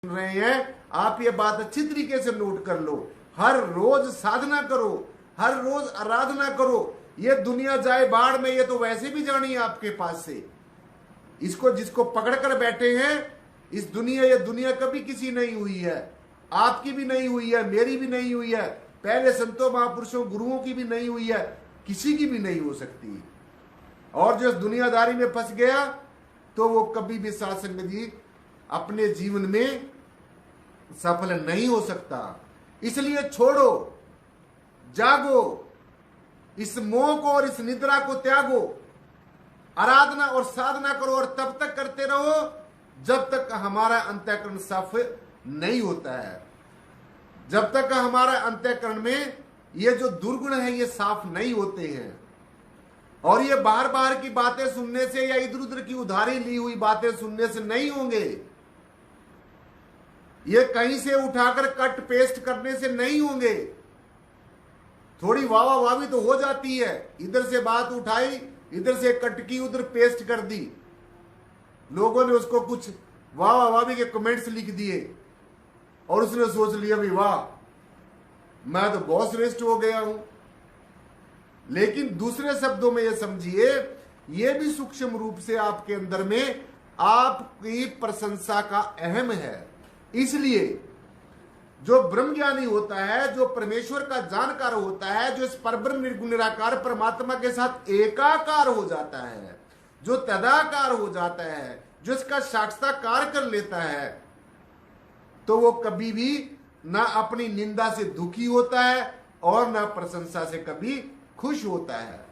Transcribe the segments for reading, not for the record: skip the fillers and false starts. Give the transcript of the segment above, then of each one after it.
सुन रहे हैं, आप ये बात अच्छी तरीके से नोट कर लो। हर रोज साधना करो, हर रोज आराधना करो। ये दुनिया जाए बाढ़ में, ये तो वैसे भी जानी है आपके पास से। इसको जिसको पकड़ कर बैठे हैं, इस दुनिया, ये दुनिया कभी किसी नहीं हुई है, आपकी भी नहीं हुई है, मेरी भी नहीं हुई है, पहले संतों महापुरुषों गुरुओं की भी नहीं हुई है, किसी की भी नहीं हो सकती। और जो इस दुनियादारी में फंस गया तो वो कभी भी साध संगत जी अपने जीवन में सफल नहीं हो सकता। इसलिए छोड़ो, जागो, इस मोह को और इस निद्रा को त्यागो, आराधना और साधना करो, और तब तक करते रहो जब तक हमारा अंतःकरण साफ नहीं होता है, जब तक हमारा अंतःकरण में ये जो दुर्गुण है ये साफ नहीं होते हैं। और ये बाहर बाहर की बातें सुनने से या इधर उधर की उधारी ली हुई बातें सुनने से नहीं होंगे, ये कहीं से उठाकर कट पेस्ट करने से नहीं होंगे। थोड़ी वावा वावी तो हो जाती है, इधर से बात उठाई, इधर से कट की, उधर पेस्ट कर दी, लोगों ने उसको कुछ वावा वावी के कमेंट्स लिख दिए और उसने सोच लिया भी वाह मैं तो बहुत श्रेष्ठ हो गया हूं। लेकिन दूसरे शब्दों में यह समझिए, यह भी सूक्ष्म रूप से आपके अंदर में आपकी प्रशंसा का अहम है। इसलिए जो ब्रह्म ज्ञानी होता है, जो परमेश्वर का जानकार होता है, जो इस परब्रह्म निर्गुण निराकार परमात्मा के साथ एकाकार हो जाता है, जो तदाकार हो जाता है, जो इसका साक्षात्कार कर लेता है, तो वो कभी भी ना अपनी निंदा से दुखी होता है और ना प्रशंसा से कभी खुश होता है।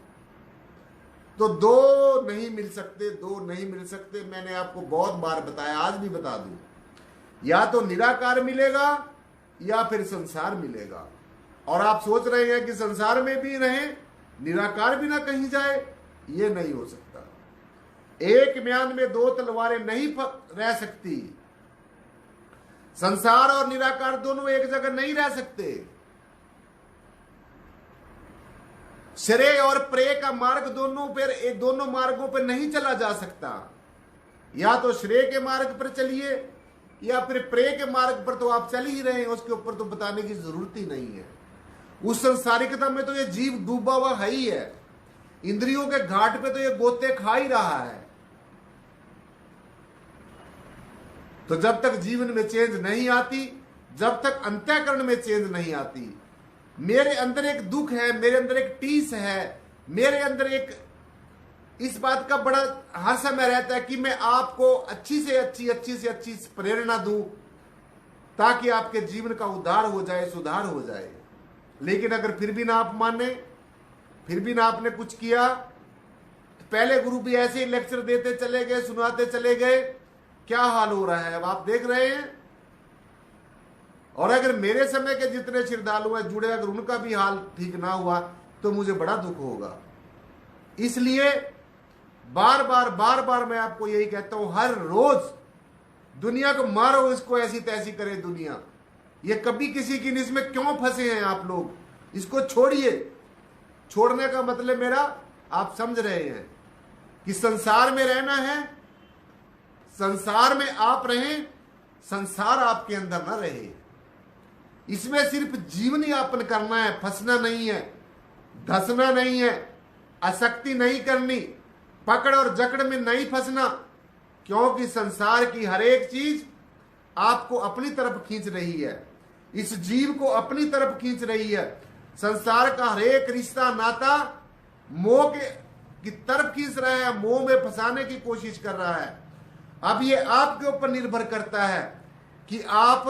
तो दो नहीं मिल सकते, दो नहीं मिल सकते। मैंने आपको बहुत बार बताया, आज भी बता दूं, या तो निराकार मिलेगा या फिर संसार मिलेगा। और आप सोच रहे हैं कि संसार में भी रहे, निराकार भी ना कहीं जाए, ये नहीं हो सकता। एक म्यान में दो तलवारें नहीं रह सकती। संसार और निराकार दोनों एक जगह नहीं रह सकते। श्रेय और प्रेय का मार्ग दोनों मार्गों पर नहीं चला जा सकता। या तो श्रेय के मार्ग पर चलिए या फिर प्रेय के मार्ग पर तो आप चल ही रहे हैं, उसके ऊपर तो बताने की जरूरत ही नहीं है। उस संसारिकता में तो ये जीव डूबा हुआ है ही है। इंद्रियों के घाट पे तो ये गोते खा ही रहा है। तो जब तक जीवन में चेंज नहीं आती, जब तक अंतःकरण में चेंज नहीं आती, मेरे अंदर एक दुख है, मेरे अंदर एक टीस है, मेरे अंदर एक इस बात का बड़ा हर समय रहता है कि मैं आपको अच्छी से अच्छी प्रेरणा दूं ताकि आपके जीवन का उद्धार हो जाए, सुधार हो जाए। लेकिन अगर फिर भी ना आप माने, फिर भी ना आपने कुछ किया, तो पहले गुरु भी ऐसे ही लेक्चर देते चले गए, सुनाते चले गए, क्या हाल हो रहा है अब आप देख रहे हैं। और अगर मेरे समय के जितने श्रद्धालु हैं जुड़े, अगर उनका भी हाल ठीक ना हुआ तो मुझे बड़ा दुख होगा। इसलिए बार बार मैं आपको यही कहता हूं, हर रोज दुनिया को मारो, इसको ऐसी तैसी करे दुनिया। ये कभी किसी की इसमें क्यों फंसे हैं आप लोग, इसको छोड़िए। छोड़ने का मतलब मेरा आप समझ रहे हैं कि संसार में रहना है, संसार में आप रहें, संसार आपके अंदर ना रहे। इसमें सिर्फ जीवन यापन करना है, फंसना नहीं है, धसना नहीं है, आसक्ति नहीं करनी, पकड़ और जकड़ में नहीं फंसना। क्योंकि संसार की हर एक चीज आपको अपनी तरफ खींच रही है, इस जीव को अपनी तरफ खींच रही है। संसार का हर एक रिश्ता नाता मोह की तरफ खींच रहा है, मोह में फंसाने की कोशिश कर रहा है। अब ये आपके ऊपर निर्भर करता है कि आप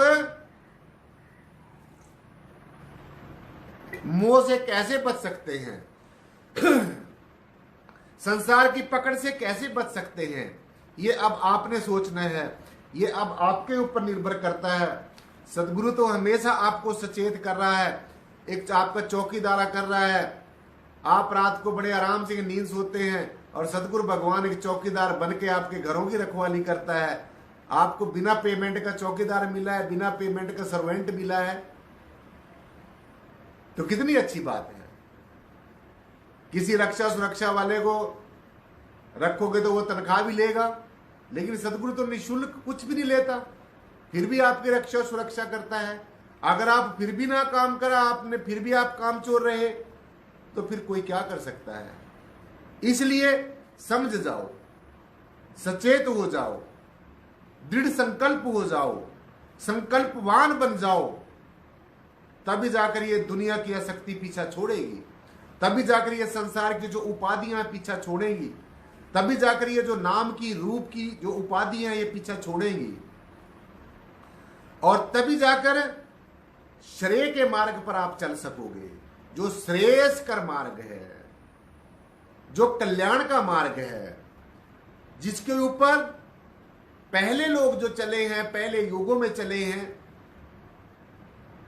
मोह से कैसे बच सकते हैं, संसार की पकड़ से कैसे बच सकते हैं। ये अब आपने सोचना है, ये अब आपके ऊपर निर्भर करता है। सदगुरु तो हमेशा आपको सचेत कर रहा है, एक आपका चौकीदारा कर रहा है। आप रात को बड़े आराम से नींद सोते हैं और सदगुरु भगवान एक चौकीदार बन के आपके घरों की रखवाली करता है। आपको बिना पेमेंट का चौकीदार मिला है, बिना पेमेंट का सर्वेंट मिला है, तो कितनी अच्छी बात है। किसी रक्षा सुरक्षा वाले को रखोगे तो वो तनख्वाह भी लेगा, लेकिन सदगुरु तो निःशुल्क कुछ भी नहीं लेता। फिर भी आपकी रक्षा सुरक्षा करता है। अगर आप फिर भी ना काम करा आपने, फिर भी आप काम चोर रहे, तो फिर कोई क्या कर सकता है। इसलिए समझ जाओ, सचेत हो जाओ, दृढ़ संकल्प हो जाओ, संकल्पवान बन जाओ, तभी जाकर ये दुनिया की आसक्ति पीछा छोड़ेगी, तभी जाकर ये संसार की जो उपाधियां पीछा छोड़ेंगी, तभी जाकर ये जो नाम की रूप की जो उपाधियां ये पीछा छोड़ेंगी, और तभी जाकर श्रेय के मार्ग पर आप चल सकोगे, जो श्रेयस्कर मार्ग है, जो कल्याण का मार्ग है, जिसके ऊपर पहले लोग जो चले हैं, पहले युगों में चले हैं,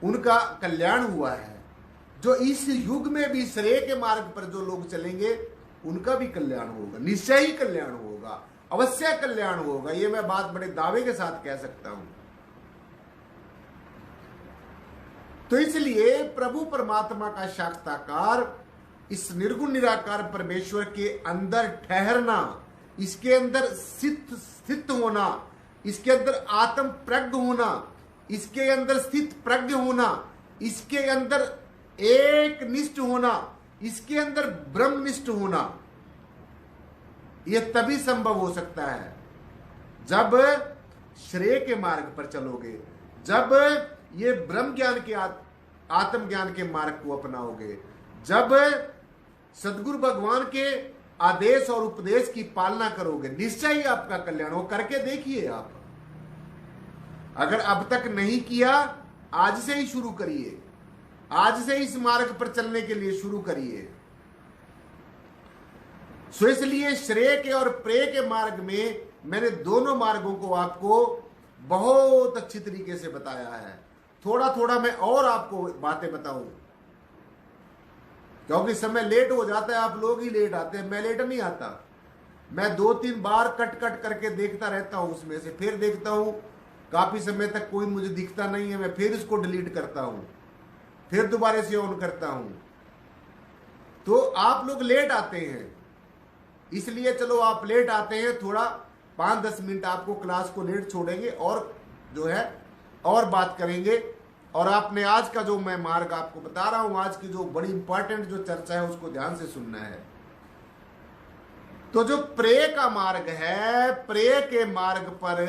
उनका कल्याण हुआ है। जो इस युग में भी श्रेय के मार्ग पर जो लोग चलेंगे, उनका भी कल्याण होगा, निश्चय ही कल्याण होगा, अवश्य कल्याण होगा। ये मैं बात बड़े दावे के साथ कह सकता हूं। तो इसलिए प्रभु परमात्मा का साक्षात्कार, इस निर्गुण निराकार परमेश्वर के अंदर ठहरना, इसके अंदर स्थित होना, इसके अंदर आत्म प्रज्ञ होना, इसके अंदर स्थित प्रज्ञ होना, इसके अंदर एक निष्ठ होना, इसके अंदर ब्रह्मनिष्ठ होना, यह तभी संभव हो सकता है जब श्रेय के मार्ग पर चलोगे, जब ये ब्रह्म ज्ञान के आत्म ज्ञान के मार्ग को अपनाओगे, जब सदगुरु भगवान के आदेश और उपदेश की पालना करोगे, निश्चय ही आपका कल्याण हो। करके देखिए आप, अगर अब तक नहीं किया, आज से ही शुरू करिए, आज से इस मार्ग पर चलने के लिए शुरू करिए। सो इसलिए श्रेय के और प्रेय के मार्ग में मैंने दोनों मार्गों को आपको बहुत अच्छी तरीके से बताया है। थोड़ा थोड़ा मैं और आपको बातें बताऊं, क्योंकि समय लेट हो जाता है, आप लोग ही लेट आते हैं, मैं लेट नहीं आता। मैं 2-3 बार कट कट करके देखता रहता हूं, उसमें से फिर देखता हूं काफी समय तक कोई मुझे दिखता नहीं है, मैं फिर इसको डिलीट करता हूं, फिर दोबारा से ऑन करता हूं। तो आप लोग लेट आते हैं, इसलिए चलो आप लेट आते हैं, थोड़ा 5-10 मिनट आपको क्लास को लेट छोड़ेंगे और जो है और बात करेंगे। और आपने आज का जो मैं मार्ग आपको बता रहा हूं, आज की जो बड़ी इंपॉर्टेंट जो चर्चा है, उसको ध्यान से सुनना है। तो जो प्रेय का मार्ग है, प्रेय के मार्ग पर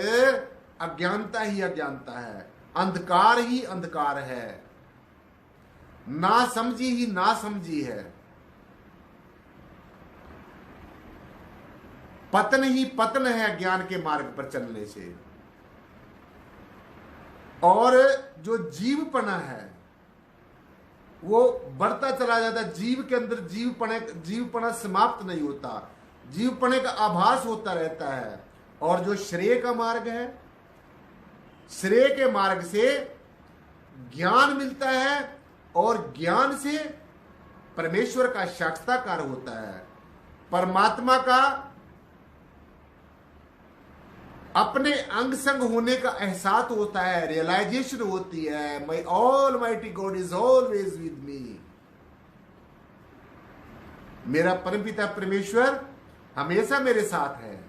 अज्ञानता ही अज्ञानता है, अंधकार ही अंधकार है, ना समझी ही ना समझी है, पतन ही पतन है ज्ञान के मार्ग पर चलने से। और जो जीवपना है वो बढ़ता चला जाता है, जीव के अंदर जीवपना समाप्त नहीं होता, जीवपने का आभास होता रहता है। और जो श्रेय का मार्ग है, श्रेय के मार्ग से ज्ञान मिलता है और ज्ञान से परमेश्वर का साक्षात्कार होता है, परमात्मा का अपने अंग संग होने का एहसास होता है, रियलाइजेशन होती है, my almighty God is always with me. मेरा परमपिता परमेश्वर हमेशा मेरे साथ है,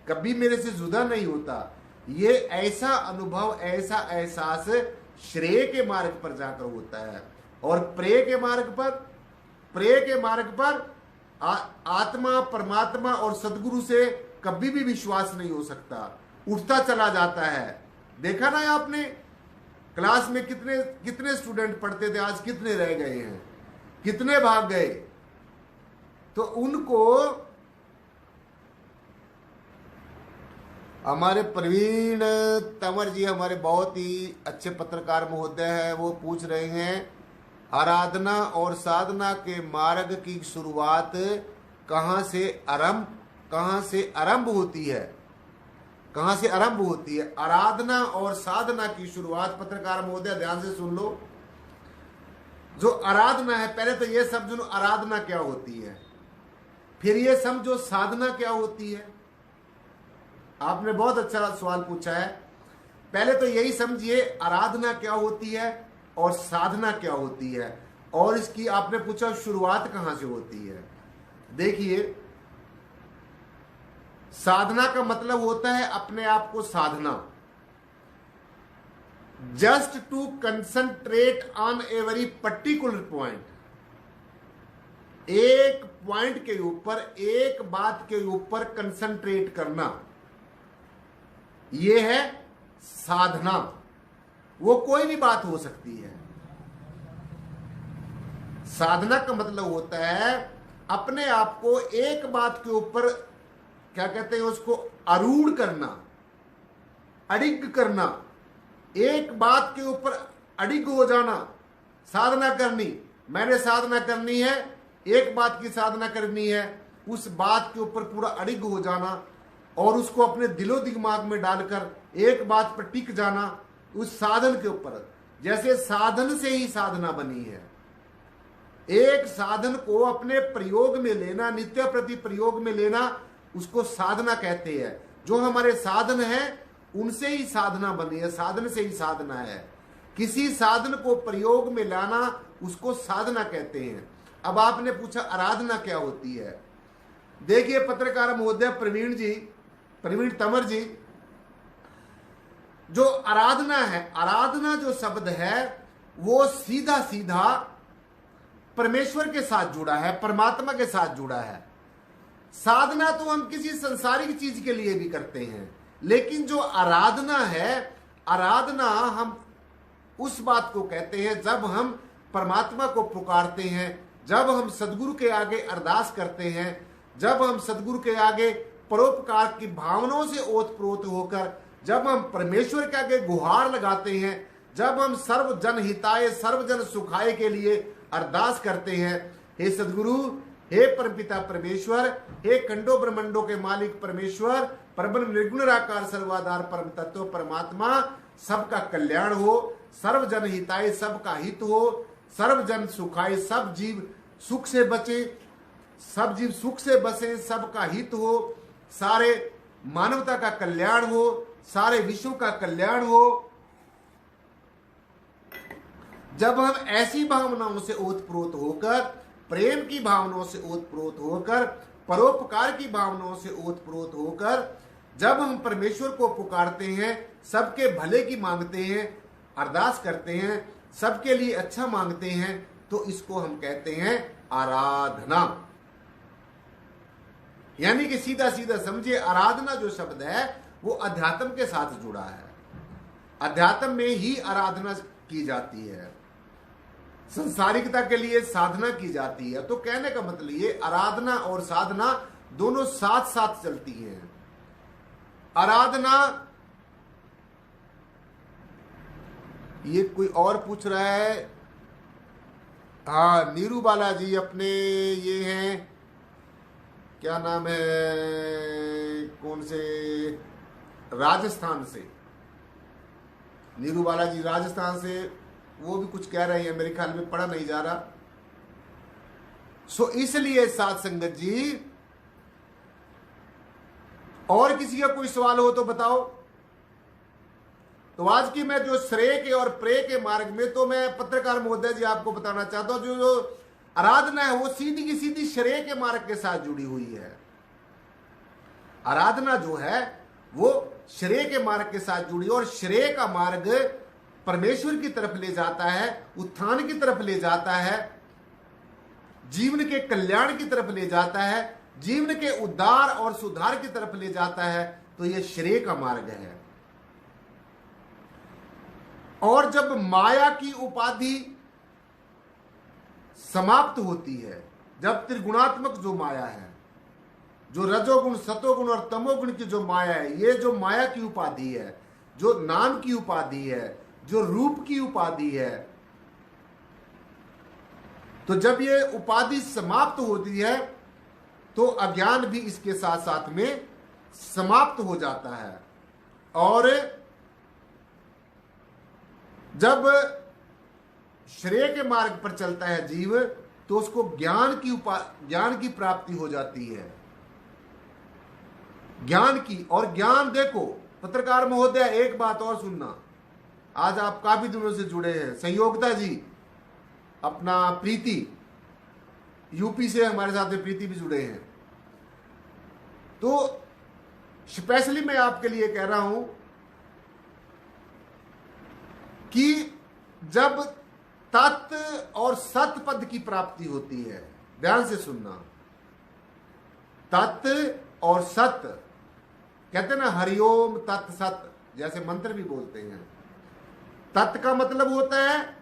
कभी मेरे से जुदा नहीं होता। ये ऐसा अनुभव, ऐसा एहसास श्रेय के मार्ग पर जाकर होता है। और प्रेय के मार्ग पर आत्मा, परमात्मा और सदगुरु से कभी भी विश्वास नहीं हो सकता, उठता चला जाता है। देखा ना आपने क्लास में कितने स्टूडेंट पढ़ते थे, आज कितने रह गए हैं, कितने भाग गए। तो उनको हमारे प्रवीण तंवर जी, हमारे बहुत ही अच्छे पत्रकार महोदय हैं, वो पूछ रहे हैं आराधना और साधना के मार्ग की शुरुआत कहाँ से आरंभ होती है, कहां से आरंभ होती है। आराधना और साधना की शुरुआत, पत्रकार महोदय ध्यान से सुन लो, जो आराधना है, पहले तो ये समझो आराधना क्या होती है, फिर ये समझो साधना क्या होती है। आपने बहुत अच्छा सवाल पूछा है। पहले तो यही समझिए आराधना क्या होती है और साधना क्या होती है, और इसकी आपने पूछा शुरुआत कहां से होती है। देखिए, साधना का मतलब होता है अपने आप को साधना, just to concentrate on a very particular point, एक पॉइंट के ऊपर, एक बात के ऊपर कंसंट्रेट करना, यह है साधना। वो कोई भी बात हो सकती है। साधना का मतलब होता है अपने आप को एक बात के ऊपर, क्या कहते हैं उसको, आरूढ़ करना, अडिग करना, एक बात के ऊपर अडिग हो जाना, साधना करनी। मैंने साधना करनी है, एक बात की साधना करनी है, उस बात के ऊपर पूरा अडिग हो जाना और उसको अपने दिलो दिमाग में डालकर एक बात पर टिक जाना उस साधन के ऊपर। जैसे साधन से ही साधना बनी है। एक साधन को अपने प्रयोग में लेना, नित्य प्रति प्रयोग में लेना, उसको साधना कहते हैं। जो हमारे साधन है उनसे ही साधना बनी है, साधन से ही साधना है। किसी साधन को प्रयोग में लाना उसको साधना कहते हैं। अब आपने पूछा आराधना क्या होती है। देखिए पत्रकार महोदय प्रवीण तंवर जी, जो आराधना है, आराधना जो शब्द है वो सीधा सीधा परमेश्वर के साथ जुड़ा है, परमात्मा के साथ जुड़ा है। साधना तो हम किसी संसारिक चीज के लिए भी करते हैं, लेकिन जो आराधना है, आराधना हम उस बात को कहते हैं जब हम परमात्मा को पुकारते हैं, जब हम सदगुरु के आगे अरदास करते हैं, जब हम सदगुरु के आगे परोपकार की भावनाओं से ओतप्रोत होकर, जब हम परमेश्वर के आगे गुहार लगाते हैं, जब हम सर्व जन हिताय सर्व जन सुखाय के लिए अरदास करते हैं। हे सदगुरु, हे परमपिता परमेश्वर, हे खंडो ब्रह्मंडों के मालिक परमेश्वर, परब्रह्म निर्गुण निराकार सर्वाधार परम तत्व परमात्मा, सबका कल्याण हो, सर्व जन हिताय सबका हित हो, सर्व जन सुखाय सब जीव सुख से बचे, सब जीव सुख से बसे, सबका हित हो, सारे मानवता का कल्याण हो, सारे विश्व का कल्याण हो। जब हम ऐसी भावनाओं से ओतप्रोत होकर, प्रेम की भावनाओं से ओतप्रोत होकर, परोपकार की भावनाओं से ओतप्रोत होकर जब हम परमेश्वर को पुकारते हैं, सबके भले की मांगते हैं, अरदास करते हैं, सबके लिए अच्छा मांगते हैं, तो इसको हम कहते हैं आराधना। यानी कि सीधा सीधा समझिए, आराधना जो शब्द है वो अध्यात्म के साथ जुड़ा है। अध्यात्म में ही आराधना की जाती है, संसारिकता के लिए साधना की जाती है। तो कहने का मतलब ये, आराधना और साधना दोनों साथ साथ चलती हैं। आराधना, ये कोई और पूछ रहा है, हाँ नीरू बालाजी अपने ये हैं, क्या नाम है, कौन से, राजस्थान से, नीरू बालाजी राजस्थान से, वो भी कुछ कह रहे हैं, मेरे ख्याल में पढ़ा नहीं जा रहा। सो इसलिए साथ संगत जी, और किसी का कोई सवाल हो तो बताओ। तो आज की मैं जो श्रेय के और प्रेय के मार्ग में, तो मैं पत्रकार महोदय जी आपको बताना चाहता हूं, जो आराधना है वो सीधी की सीधी श्रेय के मार्ग के साथ जुड़ी हुई है। आराधना जो है वो श्रेय के मार्ग के साथ जुड़ी, और श्रेय का मार्ग परमेश्वर की तरफ ले जाता है, उत्थान की तरफ ले जाता है, जीवन के कल्याण की तरफ ले जाता है, जीवन के उद्धार और सुधार की तरफ ले जाता है। तो यह श्रेय का मार्ग है। और जब माया की उपाधि समाप्त होती है, जब त्रिगुणात्मक जो माया है, जो रजोगुण सतोगुण और तमोगुण की जो माया है, ये जो माया की उपाधि है, जो नाम की उपाधि है, जो रूप की उपाधि है, तो जब ये उपाधि समाप्त होती है तो अज्ञान भी इसके साथ साथ में समाप्त हो जाता है। और जब श्रेय के मार्ग पर चलता है जीव, तो उसको ज्ञान की प्राप्ति हो जाती है, ज्ञान की। और ज्ञान, देखो पत्रकार महोदय एक बात और सुनना, आज आप काफी दिनों से जुड़े हैं, संयोगता जी, अपना प्रीति, यूपी से हमारे साथ में प्रीति भी जुड़े हैं। तो स्पेशली मैं आपके लिए कह रहा हूं कि जब तत् और सत पद की प्राप्ति होती है, ध्यान से सुनना, तत् और सत, कहते हैं ना हरिओम तत् सत, जैसे मंत्र भी बोलते हैं। तत् का मतलब होता है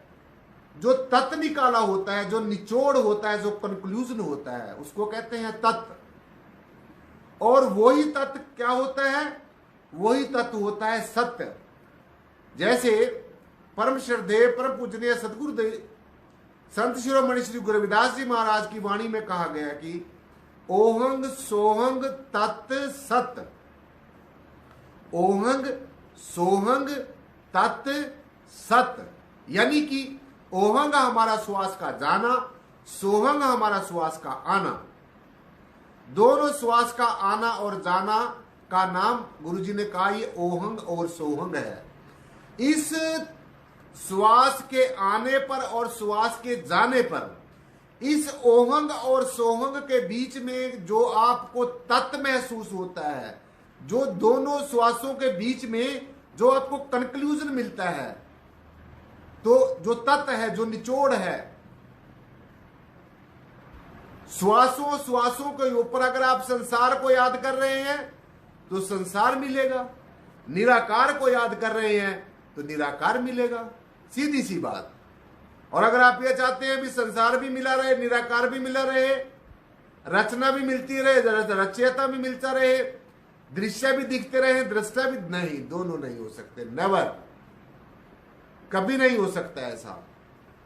जो तत् निकाला होता है, जो निचोड़ होता है, जो कंक्लूजन होता है, उसको कहते हैं तत्। और वही तत्व क्या होता है? वही तत्व होता है सत्य। जैसे परम श्रद्धेय परम पूजनीय सदगुरुदेव संत शिरोमणि श्री गुरु रविदास जी महाराज की वाणी में कहा गया कि ओहंग सोहंग तत् सत, ओहंग सोहंग तत् सत, यानी कि ओहंग हमारा श्वास का जाना, सोहंग हमारा श्वास का आना। दोनों श्वास का आना और जाना का नाम गुरुजी ने कहा ये ओहंग और सोहंग है। इस श्वास के आने पर और श्वास के जाने पर, इस ओहंग और सोहंग के बीच में जो आपको तत्व महसूस होता है, जो दोनों श्वासों के बीच में जो आपको कंक्लूजन मिलता है, तो जो तत्व है, जो निचोड़ है, श्वासों श्वासों के ऊपर अगर आप संसार को याद कर रहे हैं तो संसार मिलेगा, निराकार को याद कर रहे हैं तो निराकार मिलेगा, सीधी सी बात। और अगर आप ये चाहते हैं भी संसार भी मिला रहे, निराकार भी मिला रहे, रचना भी मिलती रहे, रचयिता भी मिलता रहे, दृश्य भी दिखते रहे, दृष्टा भी नहीं, दोनों नहीं हो सकते, नेवर, कभी नहीं हो सकता ऐसा।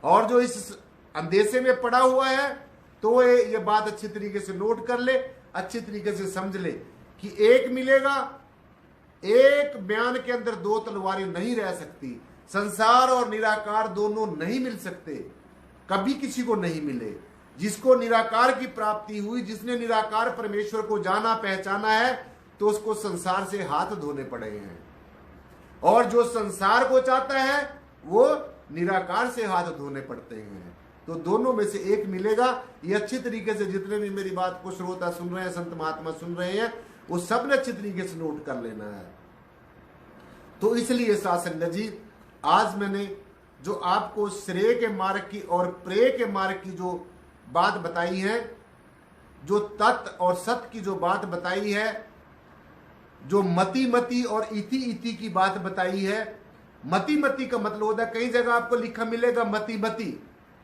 और जो इस अंदेशे में पड़ा हुआ है तो ये बात अच्छी तरीके से नोट कर ले, अच्छी तरीके से समझ ले कि एक मिलेगा, एक बयान के अंदर दो तलवारें नहीं रह सकती। संसार और निराकार दोनों नहीं मिल सकते, कभी किसी को नहीं मिले। जिसको निराकार की प्राप्ति हुई, जिसने निराकार परमेश्वर को जाना पहचाना है, तो उसको संसार से हाथ धोने पड़े हैं। और जो संसार को चाहता है वो निराकार से हाथ धोने पड़ते हैं। तो दोनों में से एक मिलेगा। ये अच्छी तरीके से जितने भी मेरी बात को श्रोता सुन रहे हैं, संत महात्मा सुन रहे हैं, वो सब ने अच्छी तरीके से नोट कर लेना है। तो इसलिए सासंग जी, आज मैंने जो आपको श्रेय के मार्ग की और प्रेय के मार्ग की जो बात बताई है, जो तत् और सत की जो बात बताई है, जो मति मति और इति इति की बात बताई है। मति मति का मतलब होता है, कई जगह आपको लिखा मिलेगा मति मति,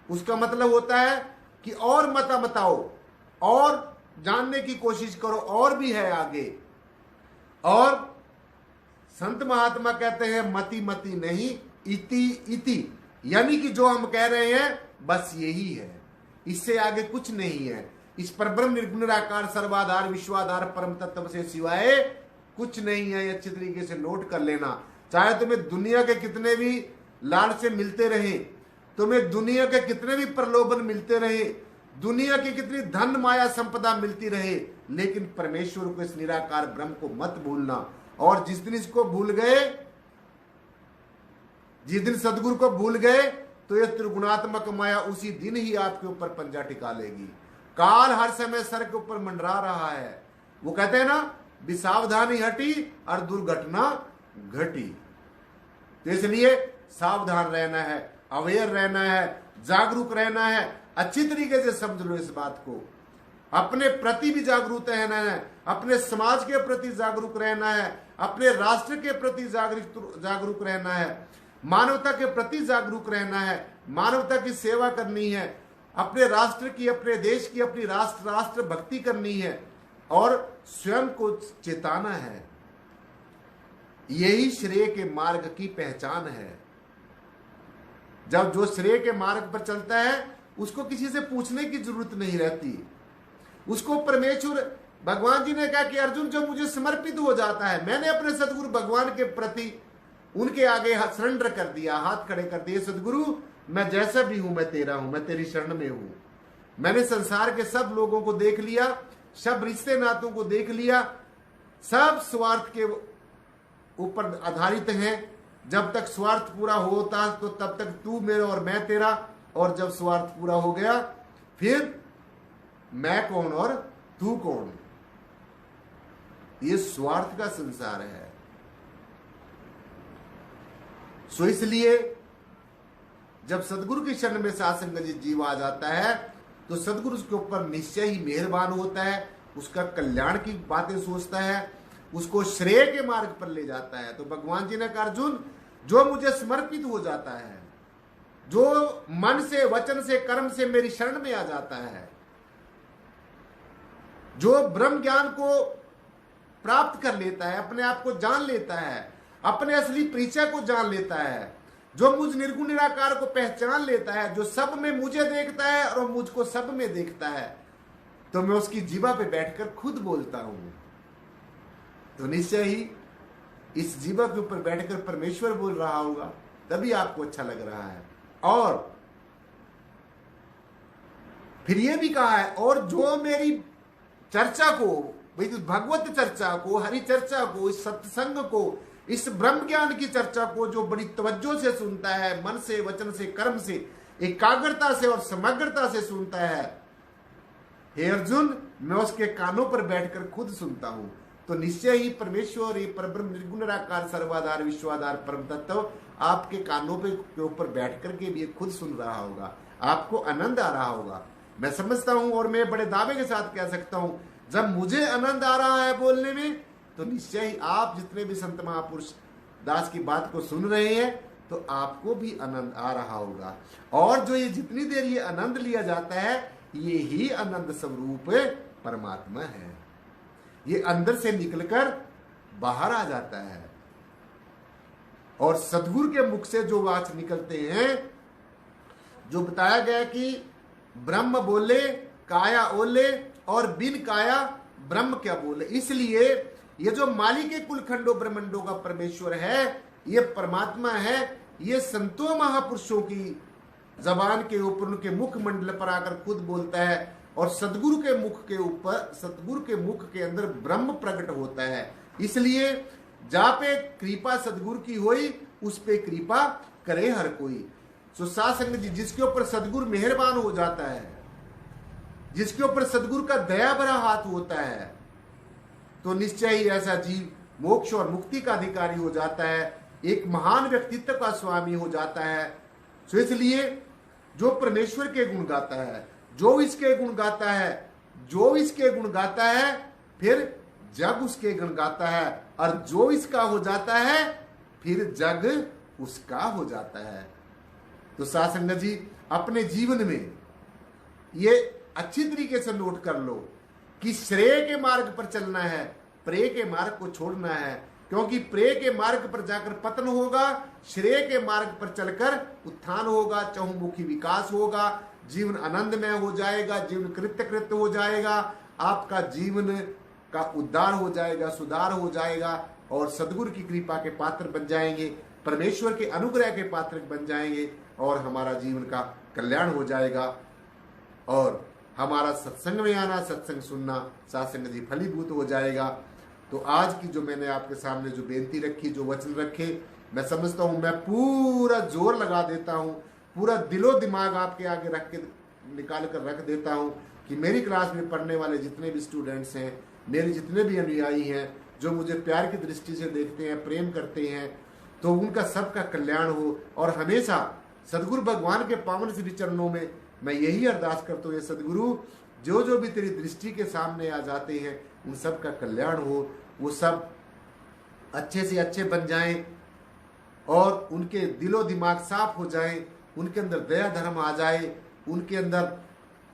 उसका मतलब होता है कि और मता बताओ, और जानने की कोशिश करो, और भी है आगे। और संत महात्मा कहते हैं मति मति नहीं, इति इति, यानी कि जो हम कह रहे हैं बस यही है, इससे आगे कुछ नहीं है। इस पर ब्रह्म निर्गुण निराकार सर्वाधार विश्वाधार परम तत्व से सिवाय कुछ नहीं है। अच्छी तरीके से नोट कर लेना। चाहे तुम्हें दुनिया के कितने भी लाल से मिलते रहे, तुम्हें दुनिया के कितने भी प्रलोभन मिलते रहे, दुनिया की कितनी धन माया संपदा मिलती रहे, लेकिन परमेश्वर को, इस निराकार ब्रह्म को मत भूलना। और जिस दिन इसको भूल गए, जिस दिन सदगुरु को भूल गए, तो यह त्रिगुणात्मक माया उसी दिन ही आपके ऊपर पंजा टिका लेगी। काल हर समय सर के ऊपर मंडरा रहा है। वो कहते हैं ना, विसावधानी हटी और दुर्घटना घटी। तो इसलिए सावधान रहना है, अवेयर रहना है, जागरूक रहना है। अच्छी तरीके से समझ लो इस बात को। अपने प्रति भी जागरूक रहना है, अपने समाज के प्रति जागरूक रहना है, अपने राष्ट्र के प्रति जागरूक रहना है, मानवता के प्रति जागरूक रहना है, मानवता की सेवा करनी है, अपने राष्ट्र की, अपने देश की, अपनी राष्ट्र भक्ति करनी है और स्वयं को चेताना है। यही श्रेय के मार्ग की पहचान है। जब जो श्रेय के मार्ग पर चलता है उसको किसी से पूछने की जरूरत नहीं रहती। उसको परमेश्वर, भगवान जी ने कहा कि अर्जुन जो मुझे समर्पित हो जाता है, मैंने अपने सदगुरु भगवान के प्रति उनके आगे सरेंडर कर दिया, हाथ खड़े कर दिए, सदगुरु मैं जैसा भी हूं मैं तेरा हूं, मैं तेरी शरण में हूं। मैंने संसार के सब लोगों को देख लिया, सब रिश्ते नातों को देख लिया, सब स्वार्थ के ऊपर आधारित हैं। जब तक स्वार्थ पूरा होता तो तब तक तू मेरा और मैं तेरा, और जब स्वार्थ पूरा हो गया फिर मैं कौन और तू कौन। ये स्वार्थ का संसार है। सो इसलिए जब सदगुरु की शरण में साध संगत जी जीव आ जाता है तो सदगुरु उसके ऊपर निश्चय ही मेहरबान होता है, उसका कल्याण की बातें सोचता है, उसको श्रेय के मार्ग पर ले जाता है। तो भगवान जी ने कहा अर्जुन, जो मुझे समर्पित हो जाता है, जो मन से वचन से कर्म से मेरी शरण में आ जाता है, जो ब्रह्म ज्ञान को प्राप्त कर लेता है, अपने आप को जान लेता है, अपने असली परिचय को जान लेता है, जो मुझ निर्गुण निराकार को पहचान लेता है, जो सब में मुझे देखता है और मुझको सब में देखता है, तो मैं उसकी जीवा पे बैठकर खुद बोलता हूं। तो निश्चय ही इस जीवा के ऊपर बैठकर परमेश्वर बोल रहा होगा, तभी आपको अच्छा लग रहा है। और फिर यह भी कहा है, और जो मेरी चर्चा को, भगवत चर्चा को, हरि चर्चा को, इस सत्संग को, इस ब्रह्म ज्ञान की चर्चा को जो बड़ी तवज्जो से सुनता है, मन से वचन से कर्म से एकाग्रता से और समग्रता से सुनता है, हे अर्जुन, मैं उसके कानों पर बैठकर खुद सुनता हूं। तो निश्चय ही परमेश्वर, ये परब्रह्म निर्गुण निराकार सर्वाधार विश्वाधार परम तत्व आपके कानों पे के ऊपर बैठ करके भी खुद सुन रहा होगा, आपको आनंद आ रहा होगा। मैं समझता हूं और मैं बड़े दावे के साथ कह सकता हूं, जब मुझे आनंद आ रहा है बोलने में, तो निश्चय ही आप जितने भी संत महापुरुष दास की बात को सुन रहे हैं, तो आपको भी आनंद आ रहा होगा। और जो ये जितनी देर ये आनंद लिया जाता है, ये ही आनंद स्वरूप परमात्मा है। ये अंदर से निकलकर बाहर आ जाता है। और सदगुरु के मुख से जो वाच निकलते हैं, जो बताया गया कि ब्रह्म बोले काया ओले और बिन काया ब्रह्म क्या बोले, इसलिए ये जो मालिक कुलखंडों ब्रह्मंडों का परमेश्वर है, ये परमात्मा है, ये संतों महापुरुषों की जबान के ऊपर, उनके मुख मंडल पर आकर खुद बोलता है। और सदगुरु के मुख के ऊपर, सदगुरु के मुख के अंदर ब्रह्म प्रकट होता है। इसलिए जहां पे कृपा सदगुरु की होई, उस पे कृपा करे हर कोई। सो साध संगत जी, जिसके ऊपर सदगुरु मेहरबान हो जाता है, जिसके ऊपर सदगुरु का दया भरा हाथ होता है, तो निश्चय ही ऐसा जीव मोक्ष और मुक्ति का अधिकारी हो जाता है, एक महान व्यक्तित्व का स्वामी हो जाता है। सो इसलिए जो परमेश्वर के गुण गाता है, जो इसके गुण गाता है, जो इसके गुण गाता है, फिर जग उसके गुण गाता है, और जो इसका हो जाता है, फिर जग उसका हो जाता है। तो साध संगत जी, अपने जीवन में ये अच्छी तरीके से नोट कर लो कि श्रेय के मार्ग पर चलना है, प्रेय के मार्ग को छोड़ना है। क्योंकि प्रेय के मार्ग पर जाकर पतन होगा, श्रेय के मार्ग पर चलकर उत्थान होगा, चहुमुखी विकास होगा, जीवन आनंदमय हो जाएगा, जीवन कृत्य हो जाएगा, आपका जीवन का उद्धार हो जाएगा, सुधार हो जाएगा, और सदगुरु की कृपा के पात्र बन जाएंगे, परमेश्वर के अनुग्रह के पात्र बन जाएंगे, और हमारा जीवन का कल्याण हो जाएगा। और हमारा सत्संग में आना, सत्संग सुनना, सत्संग जी फलीभूत हो जाएगा। तो आज की जो मैंने आपके सामने जो बेनती रखी, जो वचन रखे, मैं समझता हूं, मैं पूरा जोर लगा देता हूं, पूरा दिलो दिमाग आपके आगे रख के निकाल कर रख देता हूं कि मेरी क्लास में पढ़ने वाले जितने भी स्टूडेंट्स हैं, मेरे जितने भी अनुयायी हैं, जो मुझे प्यार की दृष्टि से देखते हैं, प्रेम करते हैं, तो उनका सबका कल्याण हो। और हमेशा सदगुरु भगवान के पावन श्री चरणों में मैं यही अरदास करता हूँ, ये सदगुरु, जो भी तेरी दृष्टि के सामने आ जाते हैं, उन सब का कल्याण हो, वो सब अच्छे से अच्छे बन जाएं, और उनके दिलो दिमाग साफ हो जाएं, उनके अंदर दया धर्म आ जाए, उनके अंदर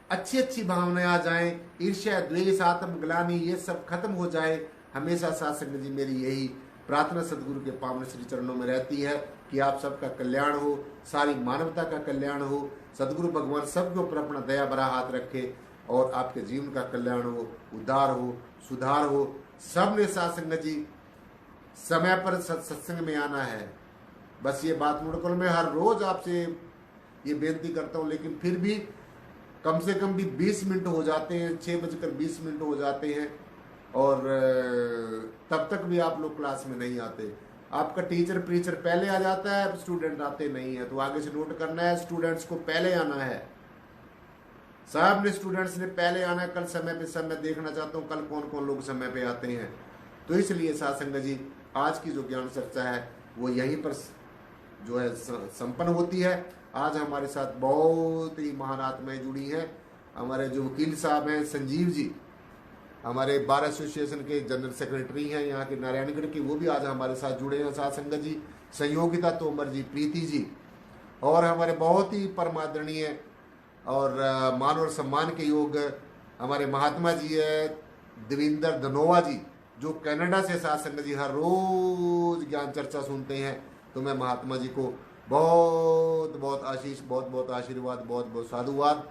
अच्छी अच्छी भावनाएं आ जाएं, ईर्ष्या द्वेष आत्मग्लानि ये सब खत्म हो जाए। हमेशा साध संगत जी मेरी यही प्रार्थना सदगुरु के पावन श्री चरणों में रहती है कि आप सबका कल्याण हो, सारी मानवता का कल्याण हो, सदगुरु भगवान सबके ऊपर अपना दया भरा हाथ रखे, और आपके जीवन का कल्याण हो, उद्धार हो, सुधार हो। सब ने साध संगत जी समय पर सत्संग में आना है, बस ये बात नोट करो। मैं हर रोज आपसे ये बेनती करता हूँ, लेकिन फिर भी कम से कम भी 20 मिनट हो जाते हैं, 6:20 हो जाते हैं, और तब तक भी आप लोग क्लास में नहीं आते। आपका टीचर प्रीचर पहले आ जाता है, स्टूडेंट आते नहीं है। तो आगे से नोट करना है, स्टूडेंट्स को पहले आना है, साहब ने स्टूडेंट्स ने पहले आना है। कल समय पे सब मैं देखना चाहता हूँ कल कौन कौन लोग समय पे आते हैं। तो इसलिए साध संगत जी, आज की जो ज्ञान चर्चा है वो यहीं पर जो है संपन्न होती है। आज हमारे साथ बहुत ही महान आत्माएं जुड़ी हैं। हमारे जो वकील साहब हैं संजीव जी, हमारे बार एसोसिएशन के जनरल सेक्रेटरी हैं यहाँ के नारायणगढ़ के, वो भी आज हमारे साथ जुड़े हैं। साथ संगत जी, संयोगिता तोमर जी, प्रीति जी, और हमारे बहुत ही परमादरणीय और मान और सम्मान के योग हमारे महात्मा जी है देवेंद्र धनोवा जी, जो कनाडा से साथ संगत जी हर रोज ज्ञान चर्चा सुनते हैं। तो मैं महात्मा जी को बहुत बहुत आशीष, बहुत बहुत आशीर्वाद, बहुत बहुत साधुवाद।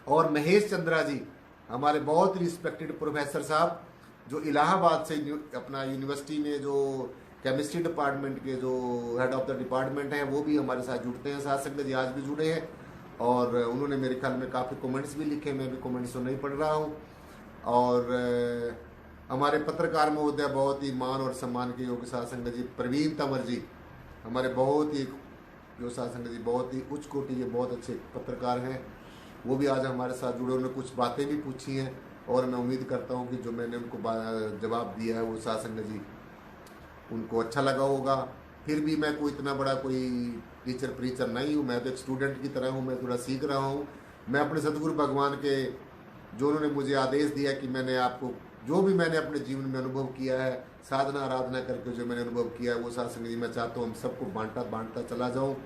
और महेश चंद्रा जी, हमारे बहुत रिस्पेक्टेड प्रोफेसर साहब, जो इलाहाबाद से अपना यूनिवर्सिटी में जो केमिस्ट्री डिपार्टमेंट के जो हेड ऑफ द डिपार्टमेंट हैं, वो भी हमारे साथ जुड़ते हैं। साथ संगत जी आज भी जुड़े हैं और उन्होंने मेरे ख्याल में काफ़ी कमेंट्स भी लिखे, मैं भी कमेंट्स तो नहीं पढ़ रहा हूँ। और हमारे पत्रकार महोदय बहुत ही मान और सम्मान के योग्य साथ संगत जी प्रवीण तंवर जी, हमारे बहुत ही जो साथ संगत जी बहुत ही उच्च कोटि के बहुत अच्छे पत्रकार हैं, वो भी आज हमारे साथ जुड़े। उन्होंने कुछ बातें भी पूछी हैं और मैं उम्मीद करता हूँ कि जो मैंने उनको जवाब दिया है वो साथ संगत जी उनको अच्छा लगा होगा। फिर भी मैं कोई इतना बड़ा कोई टीचर प्रीचर नहीं हूँ, मैं तो एक स्टूडेंट की तरह हूँ, मैं थोड़ा सीख रहा हूँ। मैं अपने सतगुरु भगवान के जो उन्होंने मुझे आदेश दिया कि मैंने आपको जो भी मैंने अपने जीवन में अनुभव किया है, साधना आराधना करके जो मैंने अनुभव किया है, वो साथ संगत जी मैं चाहता हूँ हम सबको बांटता चला जाऊँ।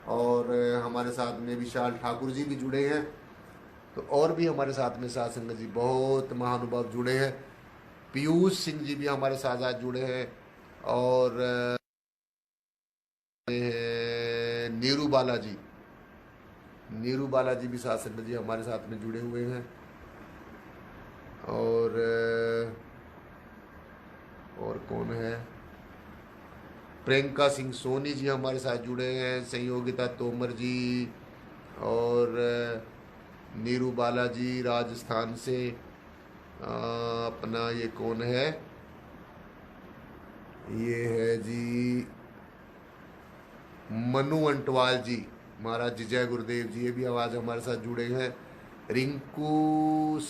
और हमारे साथ में विशाल ठाकुर जी भी जुड़े हैं, तो और भी हमारे साथ में साथ संगत जी बहुत महानुभाव जुड़े हैं। पीयूष सिंह जी भी हमारे साथ आज जुड़े हैं। और नीरू बालाजी भी साथ संगत जी हमारे साथ में जुड़े हुए हैं। और कौन है, प्रियंका सिंह सोनी जी हमारे साथ जुड़े हैं, संयोगिता तोमर जी और नीरू बालाजी राजस्थान से। अपना ये कौन है, ये है जी मनु अंटवाल जी, महाराज जी जय गुरुदेव जी, ये भी आवाज़ हमारे साथ जुड़े हैं। रिंकू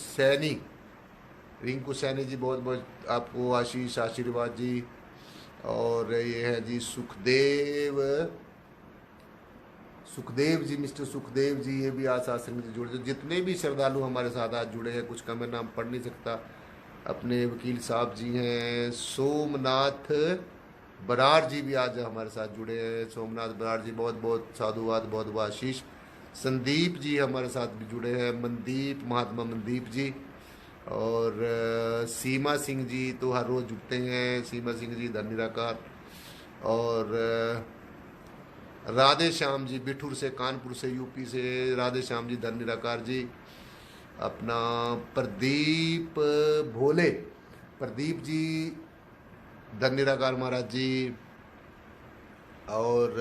सैनी जी बहुत बहुत आपको आशीष आशीर्वाद जी। और ये है जी सुखदेव जी, मिस्टर सुखदेव जी, ये भी आज साथ संगत जी जुड़े। जितने भी श्रद्धालु हमारे साथ आज जुड़े हैं, कुछ का मैं नाम पढ़ नहीं सकता। अपने वकील साहब जी हैं, सोमनाथ बराड़ जी भी आज हमारे साथ जुड़े हैं। सोमनाथ बराड़ जी बहुत बहुत साधुवाद, बहुत बहुत आशीष। संदीप जी हमारे साथ भी जुड़े हैं, मनदीप, महात्मा मनदीप जी। और सीमा सिंह जी तो हर रोज़ जुड़ते हैं, सीमा सिंह जी धन निराकार। और राधे श्याम जी बिठूर से, कानपुर से, यूपी से, राधे श्याम जी धन निराकार जी। अपना प्रदीप भोले, प्रदीप जी धन निराकार महाराज जी। और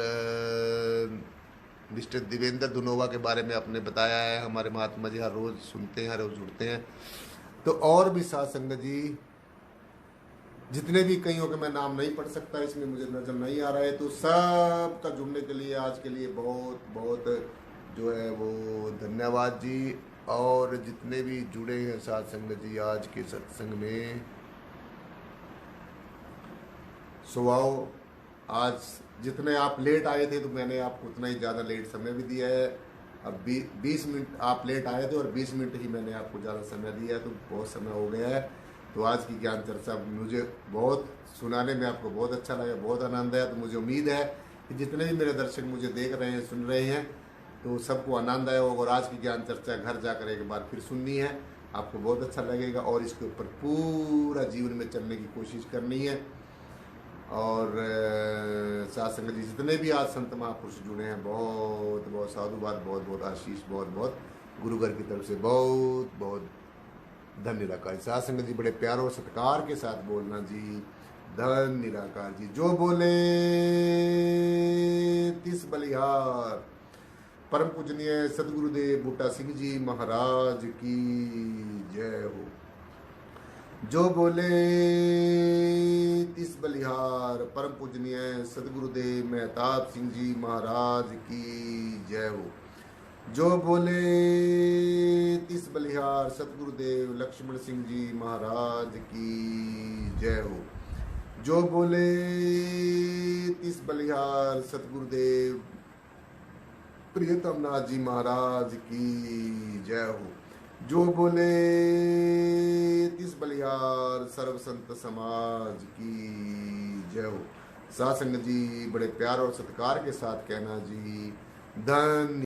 मिस्टर देवेंद्र धनोवा के बारे में आपने बताया है, हमारे महात्मा जी हर रोज़ सुनते हैं, हर रोज़ जुड़ते हैं। तो और भी साथ संगत जी जितने भी, कईयों के मैं नाम नहीं पढ़ सकता, इसमें मुझे नजर नहीं आ रहा है। तो सब का जुड़ने के लिए आज के लिए बहुत बहुत जो है वो धन्यवाद जी। और जितने भी जुड़े हैं साथ संगत जी आज के सत्संग में, सुबह आज जितने आप लेट आए थे तो मैंने आपको उतना ही ज़्यादा लेट समय भी दिया है। अब 20 मिनट आप लेट आए थे और 20 मिनट ही मैंने आपको ज़्यादा समय दिया है, तो बहुत समय हो गया है। तो आज की ज्ञान चर्चा मुझे बहुत सुनाने में आपको बहुत अच्छा लगा, बहुत आनंद आया। तो मुझे उम्मीद है कि जितने भी मेरे दर्शक मुझे देख रहे हैं, सुन रहे हैं, तो सबको आनंद आया होगा। और आज की ज्ञान चर्चा घर जाकर एक बार फिर सुननी है, आपको बहुत अच्छा लगेगा और इसके ऊपर पूरा जीवन में चलने की कोशिश करनी है। और साथ संगत जी जितने भी आज संत महापुरुष जुड़े हैं, बहुत बहुत साधुवाद, बहुत बहुत आशीष, बहुत बहुत गुरु घर की तरफ से बहुत बहुत धन निराकार। साथ संगत जी बड़े प्यार और सत्कार के साथ बोलना जी, धन निराकार जी। जो बोले तिस बलिहार। परम पूजनीय सदगुरुदेव बूटा सिंह जी महाराज की जय हो। जो बोले तिस बलिहार। परम पूजनीय सदगुरुदेव मेहताब सिंह जी महाराज की जय हो। जो बोले तिस बलिहार। सतगुरुदेव लक्ष्मण सिंह जी महाराज की जय हो। जो बोले तिस बलिहार। सतगुरुदेव प्रियतम नाथ जी महाराज की जय हो। जो बोले तिस बलिहार सर्व संत समाज की जय हो। साथ संगत जी बड़े प्यार और सत्कार के साथ कहना जी धन्य।